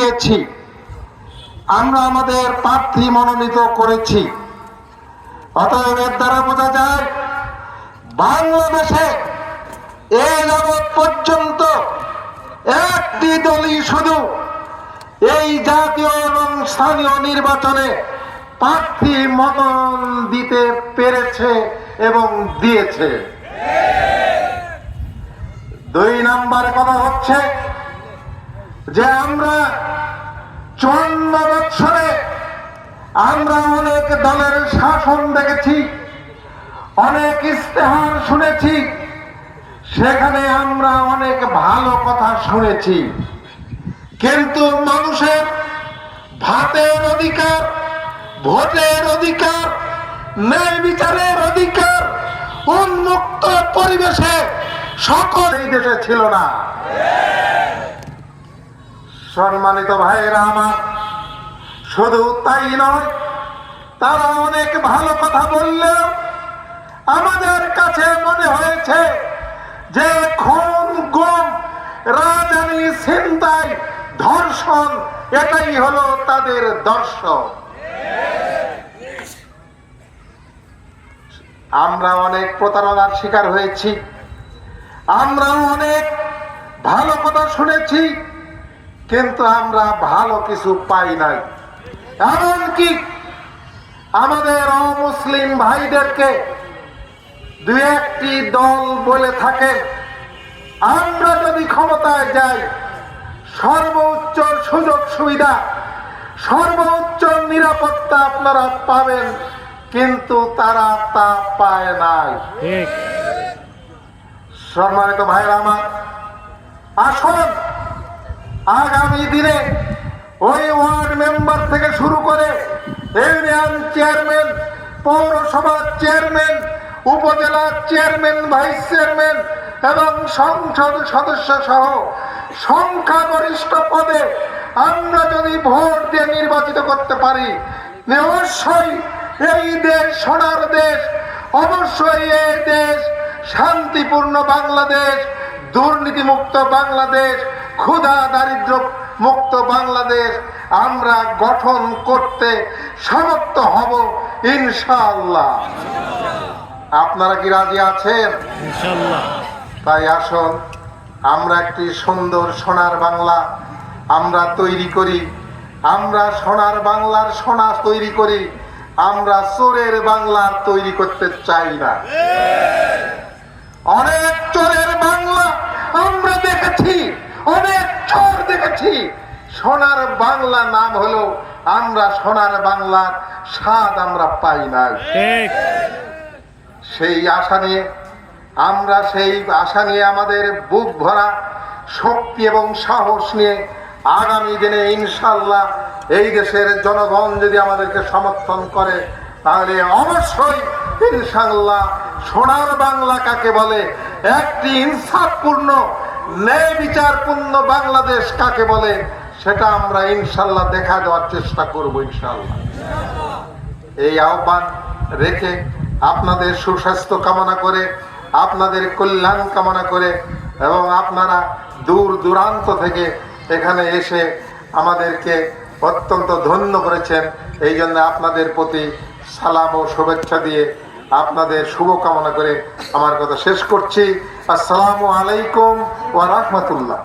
পেয়েছি, আমরা আমাদের প্রার্থী মনোনীত করেছি। অতএব এর দ্বারা বোঝা যায় বাংলাদেশে এ যাবৎ পর্যন্ত একটি দলই শুধু এই জাতীয় এবং স্থানীয় নির্বাচনে প্রার্থী মনোনয়ন দিতে পেরেছে এবং দিয়েছে। 2 নাম্বার কথা হচ্ছে যে আমরা 54 বছরে আমরা অনেক দলের শাসন দেখেছি, অনেক ইস্তেহার শুনেছি, সেখানে আমরা অনেক ভালো কথা শুনেছি, কিন্তু মানুষের ভাতের অধিকার, ভোটের অধিকার, ন্যায় বিচারের অধিকার উন্মুক্ত পরিবেশে সকল এই দেশে ছিল না। সম্মানিত ভাইয়েরা আমার, শুধু তাই নয়, তারা অনেক ভালো কথা বললেও আমাদের কাছে মনে হয়েছে যে খুন, গুম, রাজধানী, ছিনতাই, ধর্ষণ এটাই হলো তাদের দর্শন। আমরা অনেক প্রতারণার শিকার হয়েছি, আমরা অনেক ভালো কথা শুনেছি, কিন্তু আমরা ভালো কিছু পাই নাই। এমনকি আমাদের অমুসলিম ভাইদেরকে 2-1টি দল বলে থাকে আমরা যদি ক্ষমতায় যাই সর্বোচ্চ সুযোগ সুবিধা, সর্বোচ্চ নিরাপত্তা আপনারা পাবেন, কিন্তু তারা তা পায় নাই। সম্মানিত ভাইরা আমার, আসুন আগামী দিনে ওই ওয়ার্ড মেম্বার থেকে শুরু করে ইউনিয়ন চেয়ারম্যান, পৌরসভার চেয়ারম্যান, উপজেলার চেয়ারম্যান, ভাইস চেয়ারম্যান এবং সংসদ সদস্য সহ সংখ্যাগরিষ্ঠ পদে আমরা যদি ভোট দিয়ে নির্বাচিত করতে পারি, অবশ্যই এই দেশ সোনার দেশ, অবশ্যই এই দেশ শান্তিপূর্ণ বাংলাদেশ, দুর্নীতিমুক্ত বাংলাদেশ, ক্ষুধা দারিদ্র মুক্ত বাংলাদেশ আমরা গঠন করতে সমর্থ হব ইনশাআল্লাহ। আপনারা কি রাজি আছেন? ইনশাআল্লাহ। তাই আসুন আমরা একটি সুন্দর সোনার বাংলা আমরা তৈরি করি। আমরা সোনার বাংলার সোনা তৈরি করি, আমরা চোরের বাংলা তৈরি করতে চাই না। অনেক চোরের বাংলা আমরা দেখেছি, অনেক চোর দেখেছি, সোনার বাংলা নাম হলো আমরা সোনার বাংলার স্বাদ আমরা পাই না। সেই আশা নিয়ে আমাদের বুক ভরা শক্তি এবং সাহস নিয়ে আগামী দিনে ইনশাআল্লাহ এই দেশের জনগণ যদি আমাদেরকে সমর্থন করে, তাহলে অবশ্যই ইনশাআল্লাহ সোনার বাংলা কাকে বলে, একটি ইনসাফপূর্ণ ন্যায় বিচারপূর্ণ বাংলাদেশ কাকে বলে, সেটা আমরা ইনশাআল্লাহ দেখা দেওয়ার চেষ্টা করব ইনশাআল্লাহ। এই আহ্বান রেখে আপনাদের সুস্বাস্থ্য কামনা করে, আপনাদের কল্যাণ কামনা করে এবং আপনারা দূর দূরান্ত থেকে এখানে এসে আমাদেরকে অত্যন্ত ধন্য করেছেন, এই জন্য আপনাদের প্রতি সালাম ও শুভেচ্ছা দিয়ে আপনাদের শুভকামনা করে আমার কথা শেষ করছি। আসসালামু আলাইকুম ওয়া রাহমাতুল্লাহ।